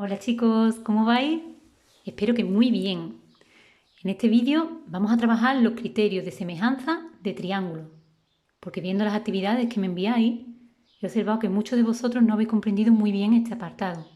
Hola chicos, ¿cómo vais? Espero que muy bien. En este vídeo vamos a trabajar los criterios de semejanza de triángulos, porque viendo las actividades que me enviáis, he observado que muchos de vosotros no habéis comprendido muy bien este apartado.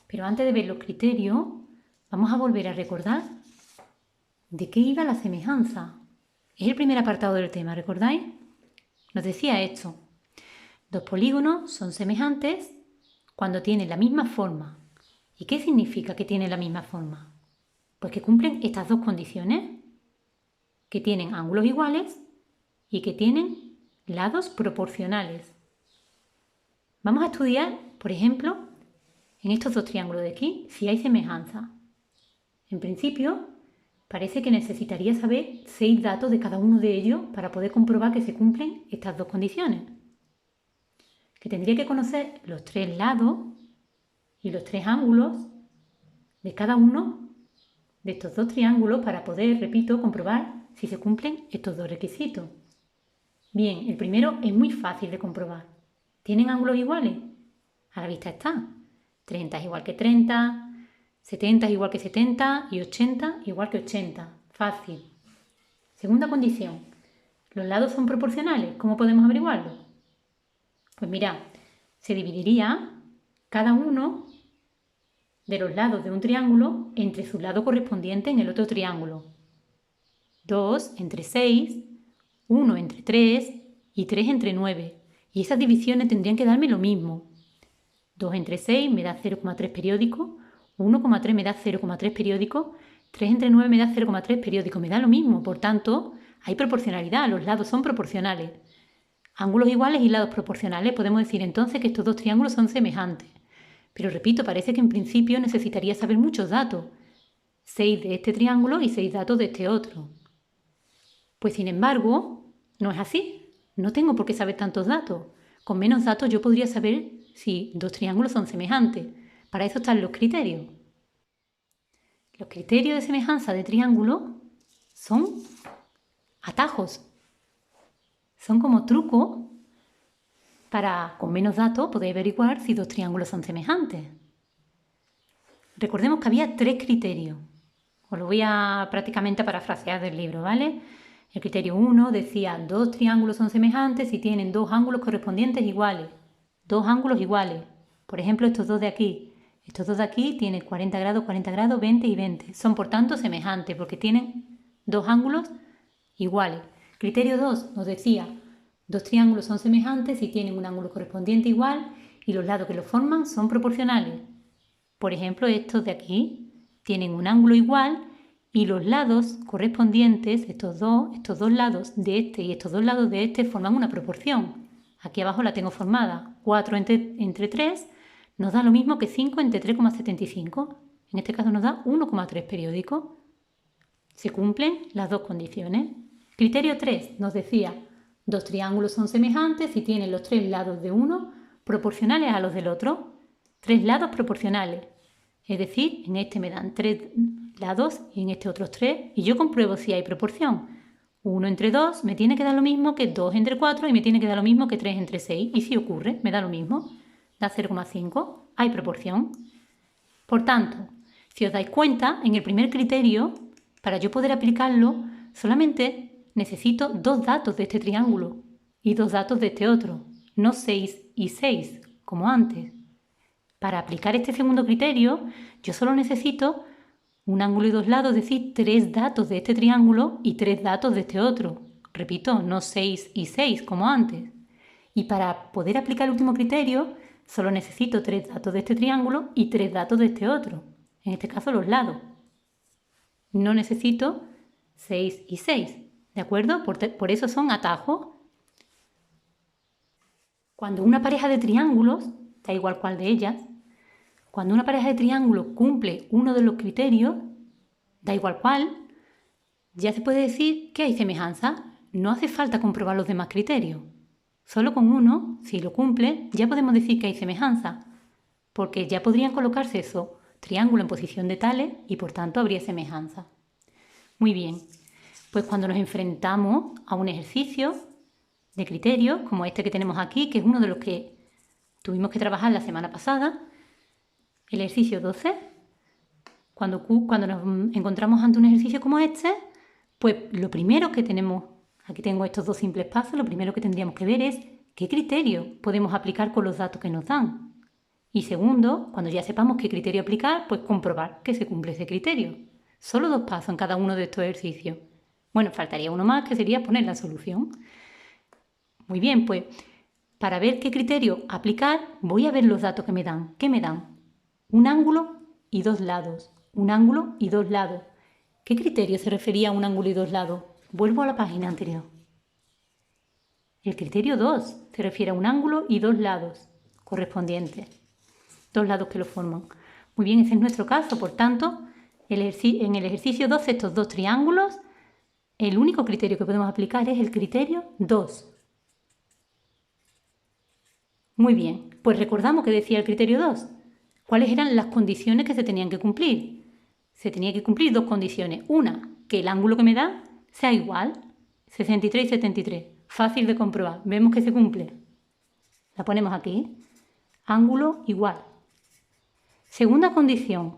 Pero antes de ver los criterios, vamos a volver a recordar de qué iba la semejanza. Es el primer apartado del tema, ¿recordáis? Nos decía esto: dos polígonos son semejantes cuando tienen la misma forma. ¿Y qué significa que tienen la misma forma? Pues que cumplen estas dos condiciones, que tienen ángulos iguales y que tienen lados proporcionales. Vamos a estudiar, por ejemplo, en estos dos triángulos de aquí, si hay semejanza. En principio, parece que necesitaría saber 6 datos de cada uno de ellos para poder comprobar que se cumplen estas dos condiciones. Que tendría que conocer los 3 lados y los 3 ángulos de cada uno de estos dos triángulos para poder, repito, comprobar si se cumplen estos dos requisitos. Bien, el primero es muy fácil de comprobar. ¿Tienen ángulos iguales? A la vista está. 30 es igual que 30, 70 es igual que 70 y 80 igual que 80. Fácil. Segunda condición. ¿Los lados son proporcionales? ¿Cómo podemos averiguarlo? Pues mirad, se dividiría cada uno de los lados de un triángulo entre su lado correspondiente en el otro triángulo. 2 entre 6, 1 entre 3 y 3 entre 9. Y esas divisiones tendrían que darme lo mismo. 2 entre 6 me da 0,3 periódico, 1,3 me da 0,3 periódico, 3 entre 9 me da 0,3 periódico, me da lo mismo. Por tanto, hay proporcionalidad, los lados son proporcionales. Ángulos iguales y lados proporcionales, podemos decir entonces que estos dos triángulos son semejantes. Pero repito, parece que en principio necesitaría saber muchos datos. 6 de este triángulo y 6 datos de este otro. Pues sin embargo, no es así. No tengo por qué saber tantos datos. Con menos datos yo podría saber si dos triángulos son semejantes. Para eso están los criterios. Los criterios de semejanza de triángulo son atajos. Son como trucos para, con menos datos, poder averiguar si dos triángulos son semejantes. Recordemos que había 3 criterios. Os lo voy a prácticamente parafrasear del libro, ¿vale? El criterio 1 decía: dos triángulos son semejantes si tienen dos ángulos correspondientes iguales. Dos ángulos iguales. Por ejemplo, estos dos de aquí. Estos dos de aquí tienen 40 grados, 20 y 20. Son por tanto semejantes porque tienen dos ángulos iguales. Criterio 2 nos decía: dos triángulos son semejantes si tienen un ángulo correspondiente igual y los lados que los forman son proporcionales. Por ejemplo, estos de aquí tienen un ángulo igual y los lados correspondientes, estos dos lados de este y estos dos lados de este forman una proporción. Aquí abajo la tengo formada. 4 entre 3 nos da lo mismo que 5 entre 3,75. En este caso nos da 1,3 periódico. Se cumplen las dos condiciones. Criterio 3 nos decía: dos triángulos son semejantes si tienen los 3 lados de uno proporcionales a los del otro. 3 lados proporcionales. Es decir, en este me dan 3 lados y en este otros 3 y yo compruebo si hay proporción. 1 entre 2 me tiene que dar lo mismo que 2 entre 4 y me tiene que dar lo mismo que 3 entre 6. Y si ocurre, me da lo mismo. Da 0,5. Hay proporción. Por tanto, si os dais cuenta, en el primer criterio, para yo poder aplicarlo, solamente necesito 2 datos de este triángulo y 2 datos de este otro, no 6 y 6, como antes. Para aplicar este segundo criterio, yo solo necesito un ángulo y 2 lados, es decir, 3 datos de este triángulo y 3 datos de este otro. Repito, no 6 y 6 como antes. Y para poder aplicar el último criterio, solo necesito 3 datos de este triángulo y 3 datos de este otro. En este caso, los lados. No necesito 6 y 6. ¿De acuerdo? Por eso son atajos. Cuando una pareja de triángulos, da igual cuál de ellas, cuando una pareja de triángulos cumple uno de los criterios, da igual cuál, ya se puede decir que hay semejanza. No hace falta comprobar los demás criterios. Solo con uno, si lo cumple, ya podemos decir que hay semejanza, porque ya podrían colocarse esos triángulos en posición de tales y por tanto habría semejanza. Muy bien, pues cuando nos enfrentamos a un ejercicio de criterios, como este que tenemos aquí, que es uno de los que tuvimos que trabajar la semana pasada, El ejercicio 12, cuando nos encontramos ante un ejercicio como este, pues lo primero que tenemos, aquí tengo estos dos simples pasos, lo primero que tendríamos que ver es qué criterio podemos aplicar con los datos que nos dan. Y segundo, cuando ya sepamos qué criterio aplicar, pues comprobar que se cumple ese criterio. Solo 2 pasos en cada uno de estos ejercicios. Bueno, faltaría uno más, que sería poner la solución. Muy bien, pues para ver qué criterio aplicar, voy a ver los datos que me dan. ¿Qué me dan? Un ángulo y 2 lados. Un ángulo y 2 lados. ¿Qué criterio se refería a un ángulo y 2 lados? Vuelvo a la página anterior. El criterio 2 se refiere a un ángulo y 2 lados correspondientes. 2 lados que lo forman. Muy bien, ese es nuestro caso. Por tanto, en el ejercicio 12, estos 2 triángulos, el único criterio que podemos aplicar es el criterio 2. Muy bien, pues recordamos que decía el criterio 2. ¿Cuáles eran las condiciones que se tenían que cumplir? Se tenían que cumplir 2 condiciones. Una, que el ángulo que me da sea igual, 63 y 73. Fácil de comprobar. Vemos que se cumple. La ponemos aquí. Ángulo igual. Segunda condición,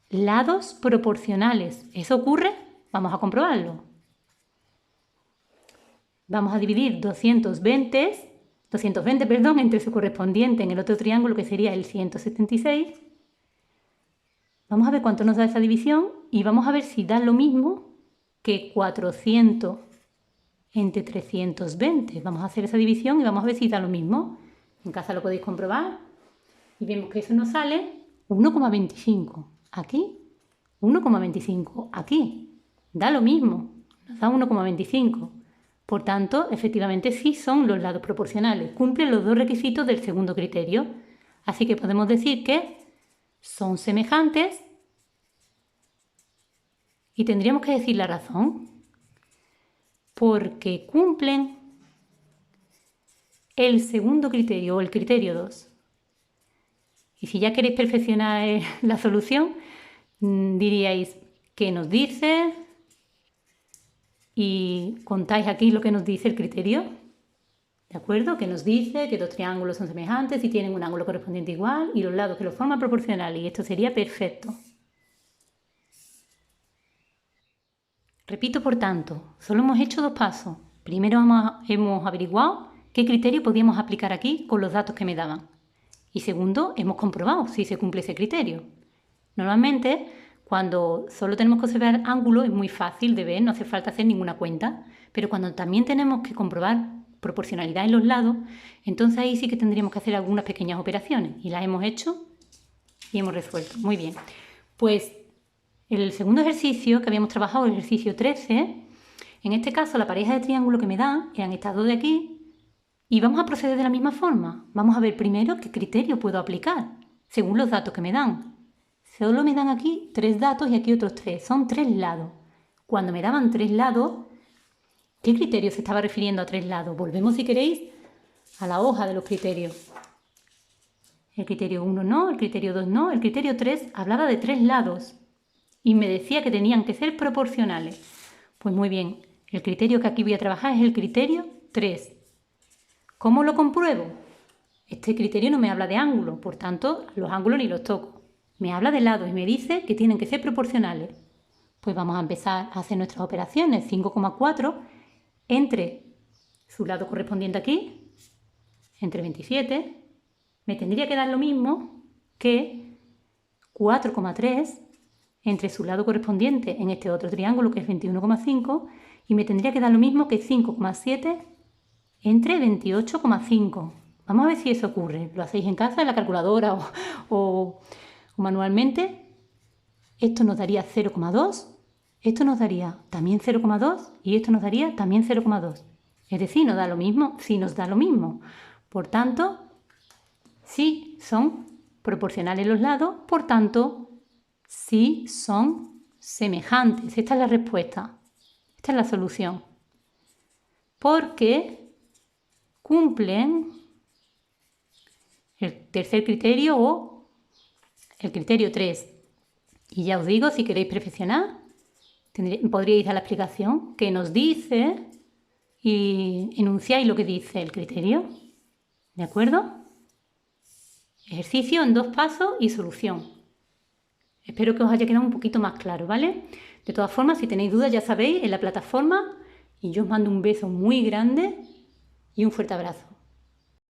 lados proporcionales. ¿Eso ocurre? Vamos a comprobarlo. Vamos a dividir 220 entre su correspondiente en el otro triángulo, que sería el 176. Vamos a ver cuánto nos da esa división y vamos a ver si da lo mismo que 400 entre 320. Vamos a hacer esa división y vamos a ver si da lo mismo. En casa lo podéis comprobar. Y vemos que eso nos sale 1,25. Aquí, 1,25. Aquí, da lo mismo. Nos da 1,25. Por tanto, efectivamente sí son los lados proporcionales. Cumplen los 2 requisitos del segundo criterio. Así que podemos decir que son semejantes y tendríamos que decir la razón. Porque cumplen el segundo criterio o el criterio 2. Y si ya queréis perfeccionar la solución, diríais qué nos dice y contáis aquí lo que nos dice el criterio. ¿De acuerdo? Que nos dice que 2 triángulos son semejantes y tienen un ángulo correspondiente igual y los lados que los forman proporcionales. Y esto sería perfecto. Repito, por tanto, solo hemos hecho 2 pasos. Primero hemos averiguado qué criterio podíamos aplicar aquí con los datos que me daban. Y segundo, hemos comprobado si se cumple ese criterio. Normalmente, cuando solo tenemos que observar ángulos, es muy fácil de ver, no hace falta hacer ninguna cuenta. Pero cuando también tenemos que comprobar proporcionalidad en los lados, entonces ahí sí que tendríamos que hacer algunas pequeñas operaciones. Y las hemos hecho y hemos resuelto. Muy bien. Pues el segundo ejercicio que habíamos trabajado, el ejercicio 13, en este caso la pareja de triángulo que me dan eran estas 2 de aquí. Y vamos a proceder de la misma forma. Vamos a ver primero qué criterio puedo aplicar, según los datos que me dan. Solo me dan aquí 3 datos y aquí otros 3. Son 3 lados. Cuando me daban 3 lados, ¿qué criterio se estaba refiriendo a 3 lados? Volvemos, si queréis, a la hoja de los criterios. El criterio 1 no, el criterio 2 no, el criterio 3 hablaba de 3 lados. Y me decía que tenían que ser proporcionales. Pues muy bien, el criterio que aquí voy a trabajar es el criterio 3. ¿Cómo lo compruebo? Este criterio no me habla de ángulo, por tanto, los ángulos ni los toco. Me habla de lados y me dice que tienen que ser proporcionales. Pues vamos a empezar a hacer nuestras operaciones. 5,4 entre su lado correspondiente aquí, entre 27, me tendría que dar lo mismo que 4,3 entre su lado correspondiente en este otro triángulo, que es 21,5, y me tendría que dar lo mismo que 5,7 entre 28,5. Vamos a ver si eso ocurre. Lo hacéis en casa, en la calculadora o manualmente. Esto nos daría 0,2, esto nos daría también 0,2 y esto nos daría también 0,2. Es decir, nos da lo mismo, sí nos da lo mismo. Por tanto, sí son proporcionales los lados, por tanto, sí son semejantes. Esta es la respuesta. Esta es la solución. Porque cumplen el tercer criterio o el criterio 3. Y ya os digo, si queréis perfeccionar, podríais dar la explicación que nos dice y enunciáis lo que dice el criterio. ¿De acuerdo? Ejercicio en 2 pasos y solución. Espero que os haya quedado un poquito más claro, ¿vale? De todas formas, si tenéis dudas ya sabéis, en la plataforma, y yo os mando un beso muy grande y un fuerte abrazo.